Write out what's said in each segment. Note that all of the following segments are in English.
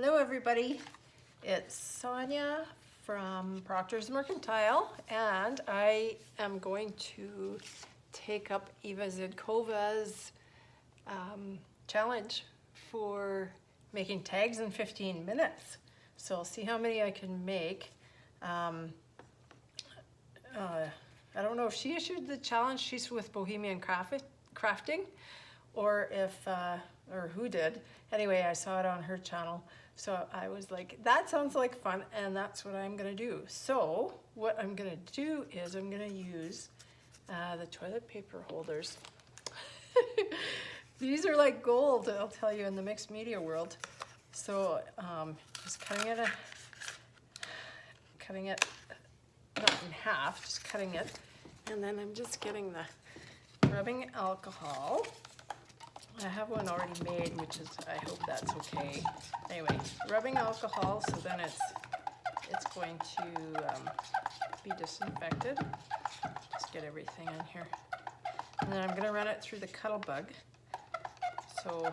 Hello everybody, it's Sonia from Proctor's Mercantile, and I am going to take up Eva Zydkova's challenge for making tags in 15 minutes. So I'll see how many I can make. I don't know if she issued the challenge. She's with Bohemian Crafting, or if or who did. Anyway, I saw it on her channel, so I was like, that sounds like fun, and that's what I'm gonna do. So what I'm gonna do is I'm gonna use the toilet paper holders. These are like gold, I'll tell you, in the mixed media world. So just cutting it not in half, just cutting it, and then I'm just getting the rubbing alcohol. I have one already made, which is, I hope that's okay. Anyway, rubbing alcohol, so then it's going to be disinfected. Just get everything in here. And then I'm gonna run it through the Cuttlebug. So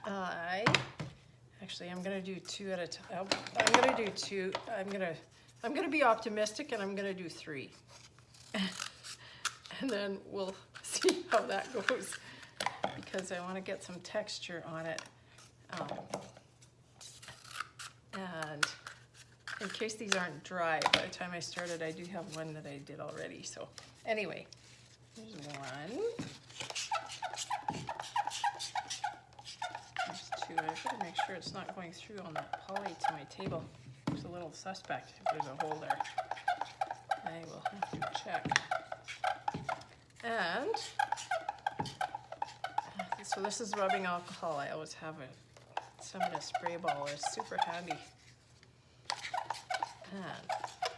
I'm gonna do two at a time. I'm gonna do two. I'm gonna be optimistic, and I'm gonna do three. And then we'll see how that goes, because I want to get some texture on it. And in case these aren't dry, by the time I started, I do have one that I did already. So anyway, there's one. There's two. I gotta make sure it's not going through on that poly to my table. It's a little suspect if there's a hole there. I will have to check. And so this is rubbing alcohol. I always have some in a spray ball. It's super handy.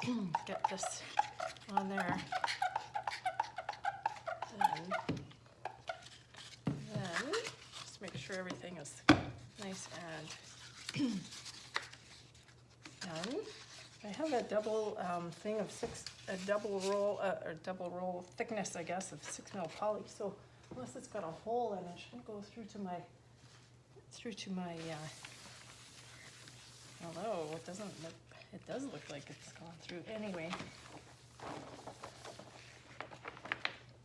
And get this on there. And then just make sure everything is nice and done. I have a double thing of a double roll thickness, I guess, of 6mm poly. So unless it's got a hole in it, it shouldn't go through to my, although it does look like it's gone through. Anyway, as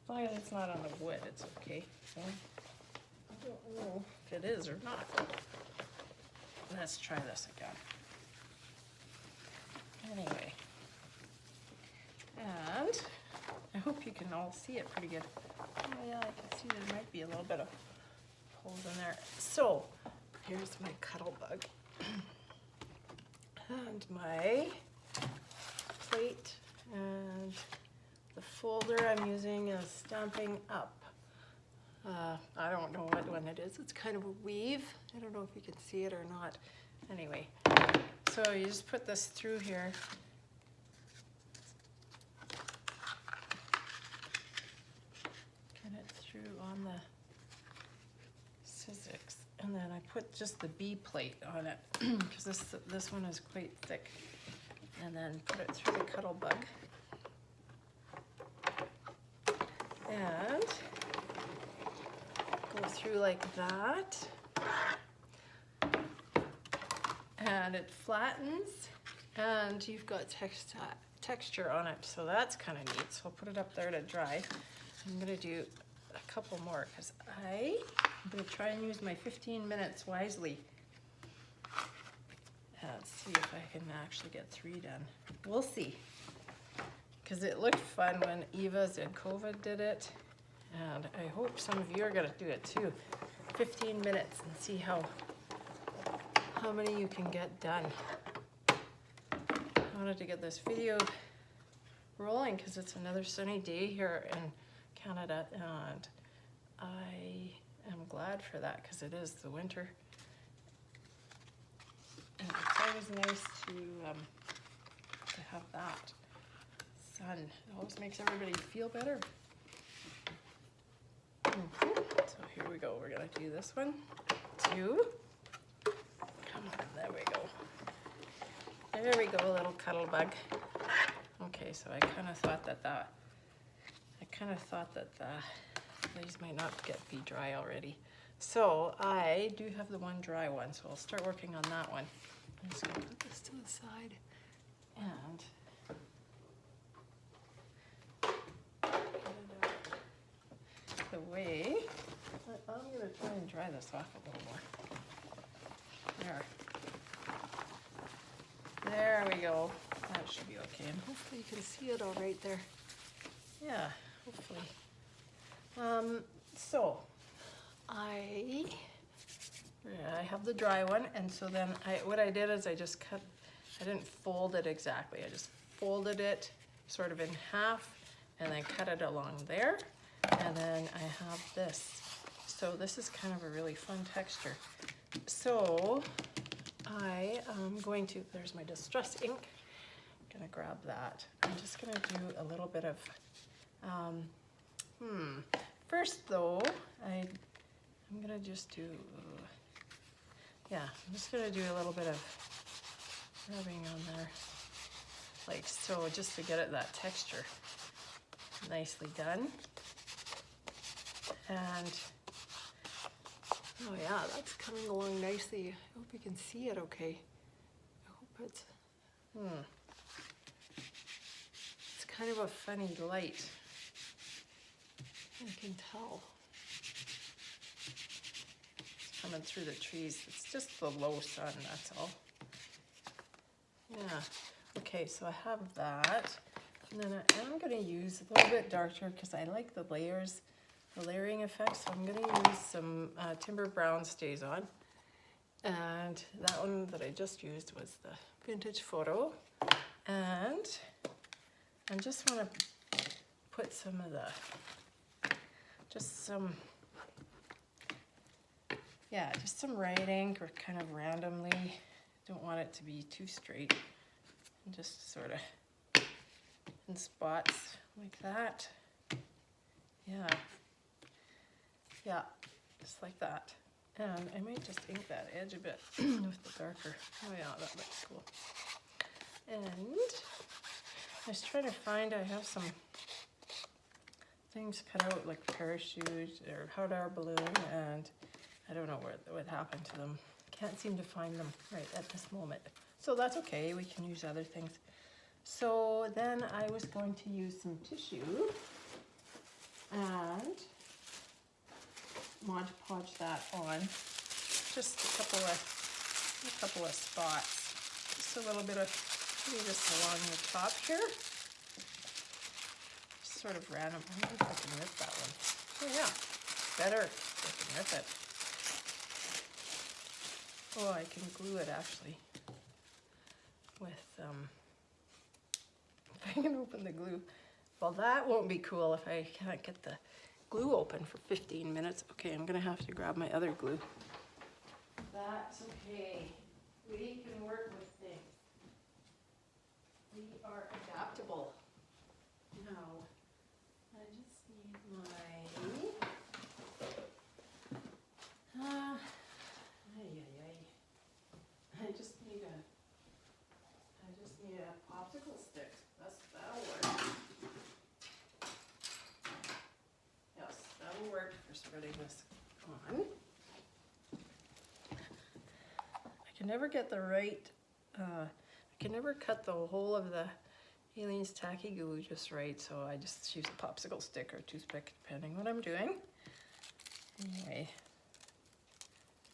long as it's not on the wood, it's okay. So I don't know if it is or not. Let's try this again. Anyway, and I hope you can all see it pretty good. Oh yeah, I can see there might be a little bit of holes in there. So here's my Cuttlebug and my plate, and the folder I'm using is Stampin' Up. I don't know what one it is. It's kind of a weave. I don't know if you can see it or not. Anyway, so you just put this through here. Get it through on the Sizzix, and then I put just the B plate on it because this one is quite thick. And then put it through the Cuttlebug. And go through like that. And it flattens, and you've got texture on it, so that's kind of neat. So I'll put it up there to dry. I'm gonna do a couple more because I'm gonna try and use my 15 minutes wisely. Let's see if I can actually get 3 done. We'll see, because it looked fun when Eva Zydkova did it, and I hope some of you are gonna do it too. 15 minutes and see how many you can get done. I wanted to get this video rolling because it's another sunny day here in Canada, and I am glad for that because it is the winter. And it's always nice to have that sun. It always makes everybody feel better. So here we go. We're gonna do this one, 2. There we go. There we go, little Cuttlebug. Okay, so I kind of thought that these might not be dry already. So I do have the one dry one, so I'll start working on that one. I'm just gonna put this to the side and get it out the way. I'm gonna try and dry this off a little more. There we go. That should be okay. And hopefully you can see it all right there. Yeah, hopefully. So I have the dry one, and so then what I did is I just cut, I didn't fold it exactly. I just folded it sort of in half and then cut it along there. And then I have this. So this is kind of a really fun texture. So I am going to, there's my Distress ink. I'm gonna grab that. I'm just gonna do a little bit of, first though, I'm gonna just do, yeah, I'm just gonna do a little bit of rubbing on there, like so, just to get it that texture nicely done. And oh yeah, that's coming along nicely. I hope you can see it okay. I hope it's, it's kind of a funny light. I can tell. It's coming through the trees. It's just the low sun, that's all. Yeah, okay, so I have that. And then I am gonna use a little bit darker because I like the layers, the layering effect. So I'm gonna use some Timber Brown StazOn. And that one that I just used was the Vintage Photo. And I just wanna put some of the, just some writing or kind of randomly. Don't want it to be too straight. And just sort of in spots like that. Yeah. Yeah, just like that. And I might just ink that edge a bit with the darker. Oh yeah, that looks cool. And I was trying to find, I have some things cut out like parachute or hot air balloon, and I don't know what happened to them. Can't seem to find them right at this moment. So that's okay, we can use other things. So then I was going to use some tissue and Mod Podge that on just a couple of spots. Just a little bit of, maybe just along the top here. Sort of random. I wonder if I can rip that one. Oh yeah, better if I can rip it. Oh, I can glue it actually with, if I can open the glue. Well, that won't be cool if I can't get the glue open for 15 minutes. Okay, I'm gonna have to grab my other glue. That's okay. We can work with things. We are adaptable. Now, I just need my, I just need a popsicle stick. That'll work. Yes, that'll work for spreading this on. I can never get the right, I can never cut the whole of the Aleene's Tacky Glue just right, so I just use a popsicle stick or toothpick depending what I'm doing. Anyway,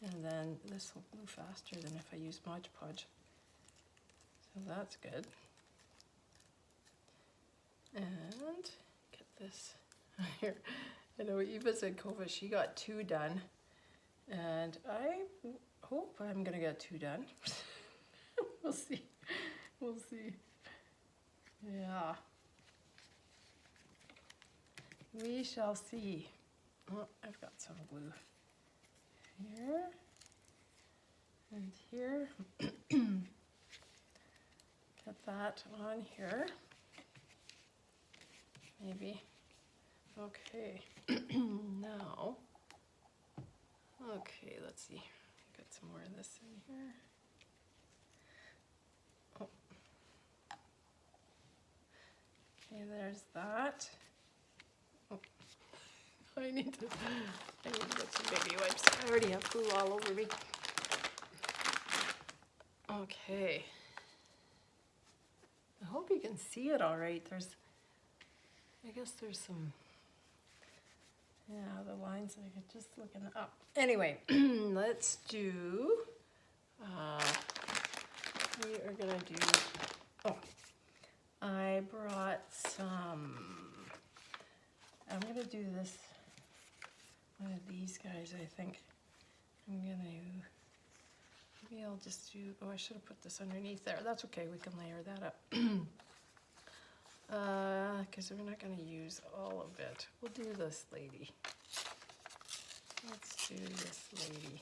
and then this will glue faster than if I use Mod Podge. So that's good. And get this here. I know Eva Zedkova, she got 2 done. And I hope I'm gonna get 2 done. We'll see. We'll see. Yeah. We shall see. Oh, I've got some glue here and here. Get that on here. Maybe. Okay. Now. Okay, let's see. Get some more of this in here. Oh. Okay, there's that. Oh. I need to get some baby wipes. I already have glue all over me. Okay. I hope you can see it all right. I guess there's some, yeah, the lines that are just looking up. Anyway, let's do, we are gonna do, oh, I brought some, I'm gonna do this, one of these guys, I think. I'm gonna, maybe I'll just do, oh, I should have put this underneath there. That's okay, we can layer that up. Because we're not gonna use all of it. We'll do this lady. Let's do this lady.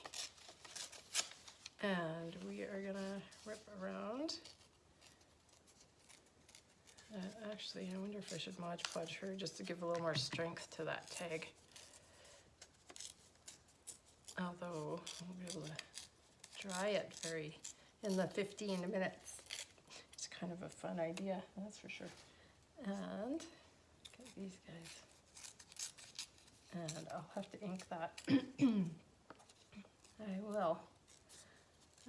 And we are gonna rip around. Actually, I wonder if I should Mod Podge her just to give a little more strength to that tag. Although, I'll be able to dry it in the 15 minutes. It's kind of a fun idea, that's for sure. And get these guys. And I'll have to ink that. I will.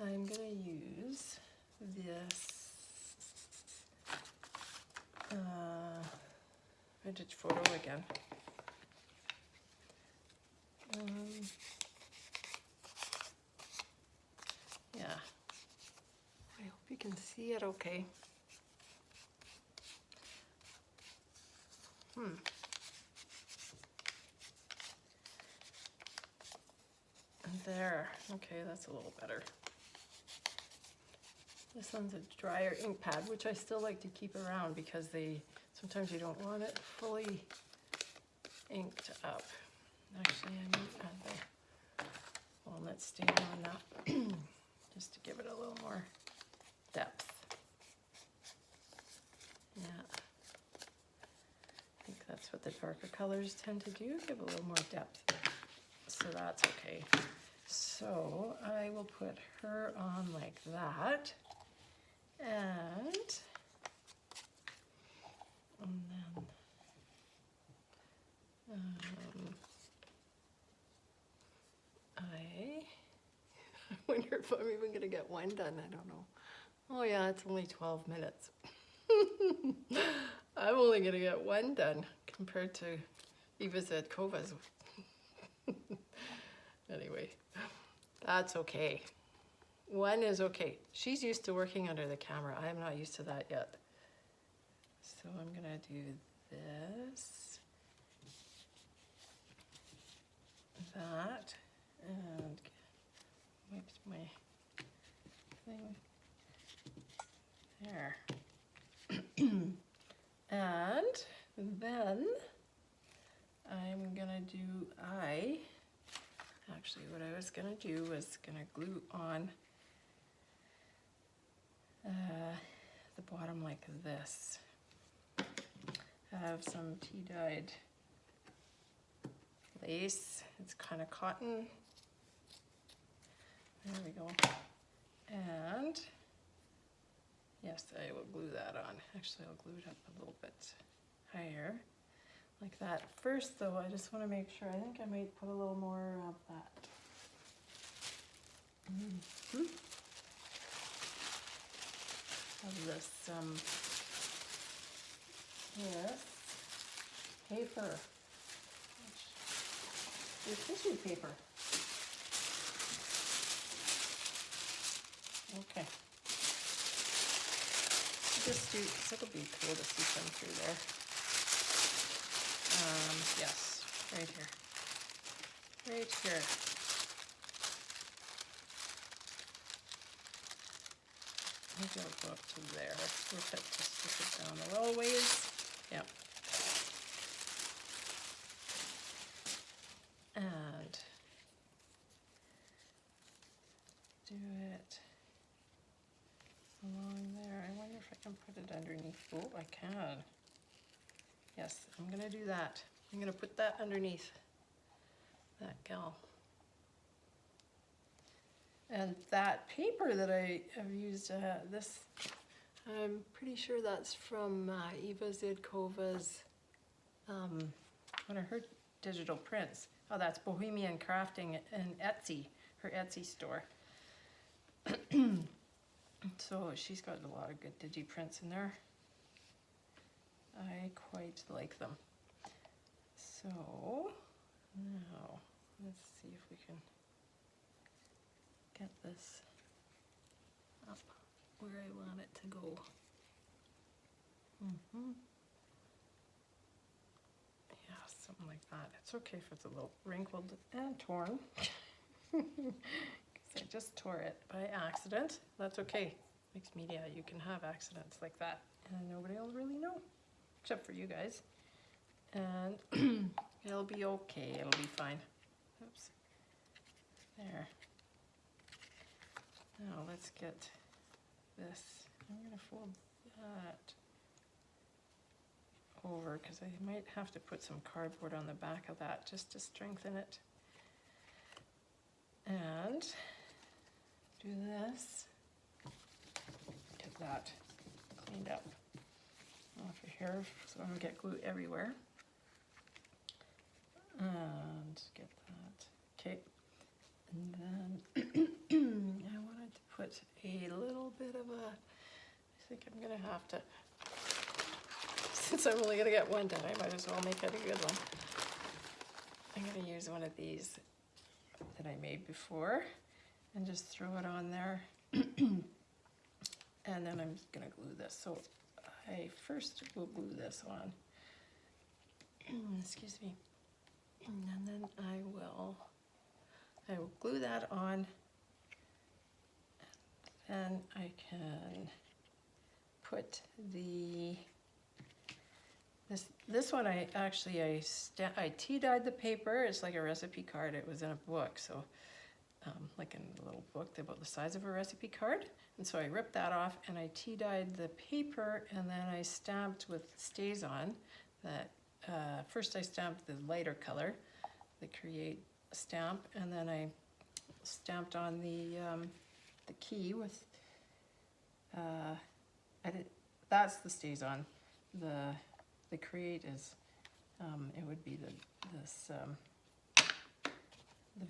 I'm gonna use this vintage photo again. Yeah. I hope you can see it okay. There, okay, that's a little better. This one's a drier ink pad, which I still like to keep around because sometimes you don't want it fully inked up. Actually, I might add the walnut stain on that just to give it a little more depth. Yeah. I think that's what the darker colors tend to do, give a little more depth. So that's okay. So I will put her on like that. And then I wonder if I'm even going to get one done. I don't know. Oh yeah, it's only 12 minutes. I'm only going to get one done compared to Eva Zedkova's. Anyway, that's okay. One is okay. She's used to working under the camera. I am not used to that yet. So I'm gonna do this, that, and wiped my thing there. And then I'm gonna do actually what I was gonna do was gonna glue on the bottom like this. I have some tea-dyed lace. It's kind of cotton. There we go. And yes, I will glue that on. Actually, I'll glue it up a little bit higher, like that. First, though, I just want to make sure. I think I might put a little more of that. Of this paper, the tissue paper. Okay. So it'll be cool to see some through there. Yes, right here. Right here. Maybe I'll go up to there. Flip it, just flip it down a little ways. Yep. And do it along there. I wonder if I can put it underneath. Oh, I can. Yes, I'm gonna do that. I'm gonna put that underneath that gal. And that paper that I have used, I'm pretty sure that's from Eva Zedkova's, one of her digital prints. Oh, that's Bohemian Crafting and Etsy, her Etsy store. So she's got a lot of good digi prints in there. I quite like them. So now let's see if we can get this up where I want it to go. Yeah, something like that. It's okay if it's a little wrinkled and torn. Because I just tore it by accident. That's okay. Mixed media, you can have accidents like that and nobody will really know, except for you guys. And it'll be okay, it'll be fine. Oops. There. Now let's get this. I'm gonna fold that over because I might have to put some cardboard on the back of that just to strengthen it. And do this. Get that cleaned up off of here so I don't get glue everywhere. And get that. Okay. And then I wanted to put a little bit of a, I think I'm gonna have to, since I'm only gonna get one done, I might as well make it a good one. I'm gonna use one of these that I made before and just throw it on there. And then I'm gonna glue this. So I first will glue this on. Excuse me. And then I will glue that on. And I can put the, this one I tea-dyed the paper. It's like a recipe card. It was in a book, so like in a little book about the size of a recipe card. And so I ripped that off and I tea-dyed the paper, and then I stamped with StazOn that first I stamped the lighter color, the Create stamp, and then I stamped on the key with that's the StazOn. The Create is it would be the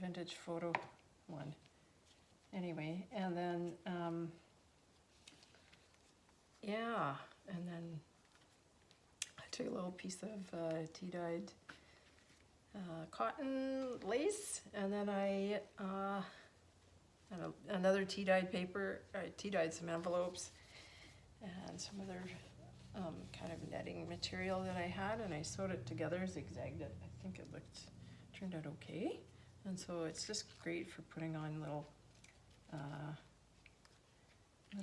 vintage photo one. Anyway, and then yeah, and then I took a little piece of tea-dyed cotton lace, and then I another tea-dyed paper. I tea-dyed some envelopes and some other kind of netting material that I had, and I sewed it together, zigzagged it. I think it turned out okay. And so it's just great for putting on little,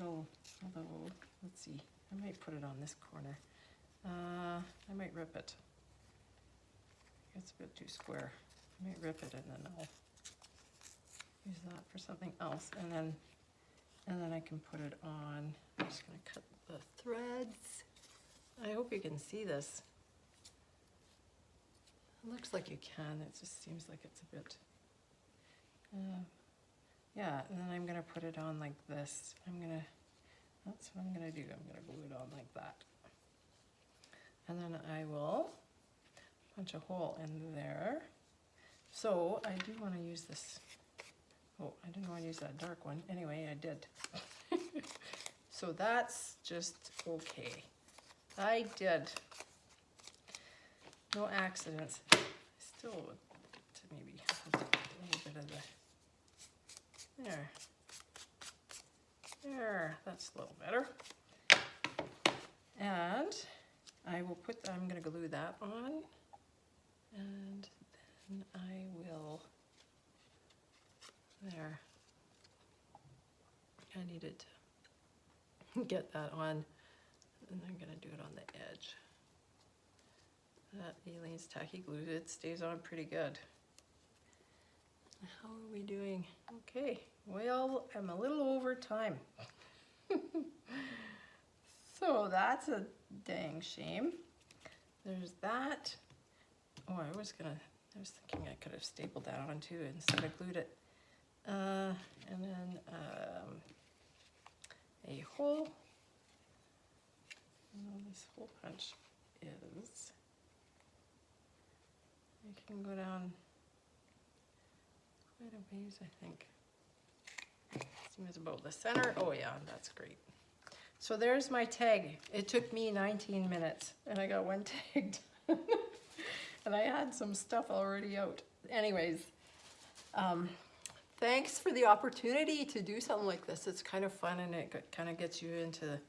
although, let's see, I might put it on this corner. I might rip it. It's a bit too square. I might rip it and then I'll use that for something else. And then I can put it on. I'm just gonna cut the threads. I hope you can see this. It looks like you can. It just seems like it's a bit, yeah, and then I'm gonna put it on like this. That's what I'm gonna do. I'm gonna glue it on like that. And then I will punch a hole in there. So I do wanna use this. Oh, I didn't wanna use that dark one. Anyway, I did. So that's just okay. I did. No accidents. I still would to maybe have a little bit of the, there, that's a little better. And I will I'm gonna glue that on, and then I will, there. I needed to get that on, and I'm gonna do it on the edge. That Aleene's Tacky Glue, it stays on pretty good. How are we doing? Okay, well, I'm a little over time. So that's a dang shame. There's that. Oh, I was thinking I could have stapled that on too instead of glued it. And then a hole. This hole punch is You can go down quite a ways, I think. Seems about the center. Oh yeah, that's great. So there's my tag. It took me 19 minutes and I got one tag done. And I had some stuff already out. Anyways, thanks for the opportunity to do something like this. It's kind of fun and it kind of gets you into,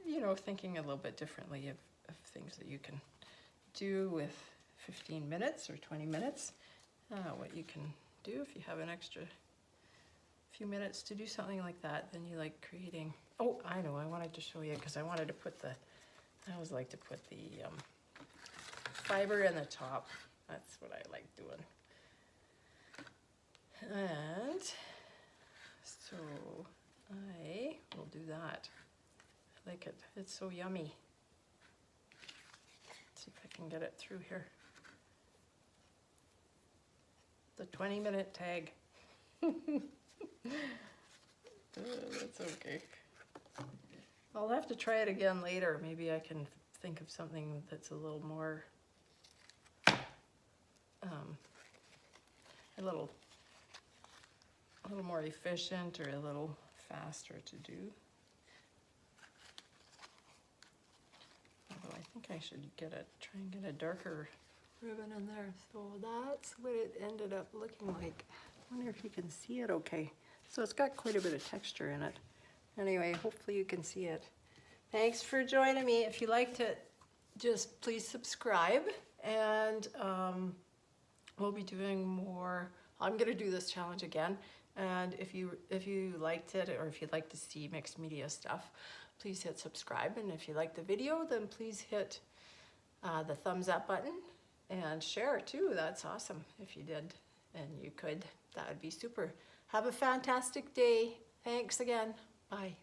you know, thinking a little bit differently of things that you can do with 15 minutes or 20 minutes. What you can do if you have an extra few minutes to do something like that, then you like creating. Oh, I know, I wanted to show you because I wanted to put the, I always like to put the fiber in the top. That's what I like doing. And so I will do that. I like it. It's so yummy. Let's see if I can get it through here. The 20-minute tag. That's okay. I'll have to try it again later. Maybe I can think of something that's a little more, a little more efficient or a little faster to do. Although I think I should try and get a darker ribbon in there. So that's what it ended up looking like. I wonder if you can see it okay. So it's got quite a bit of texture in it. Anyway, hopefully you can see it. Thanks for joining me. If you liked it, just please subscribe, and we'll be doing more. I'm gonna do this challenge again, and if you liked it, or if you'd like to see mixed media stuff, please hit subscribe. And if you liked the video, then please hit the thumbs up button and share it too. That's awesome if you did and you could. That would be super. Have a fantastic day. Thanks again. Bye.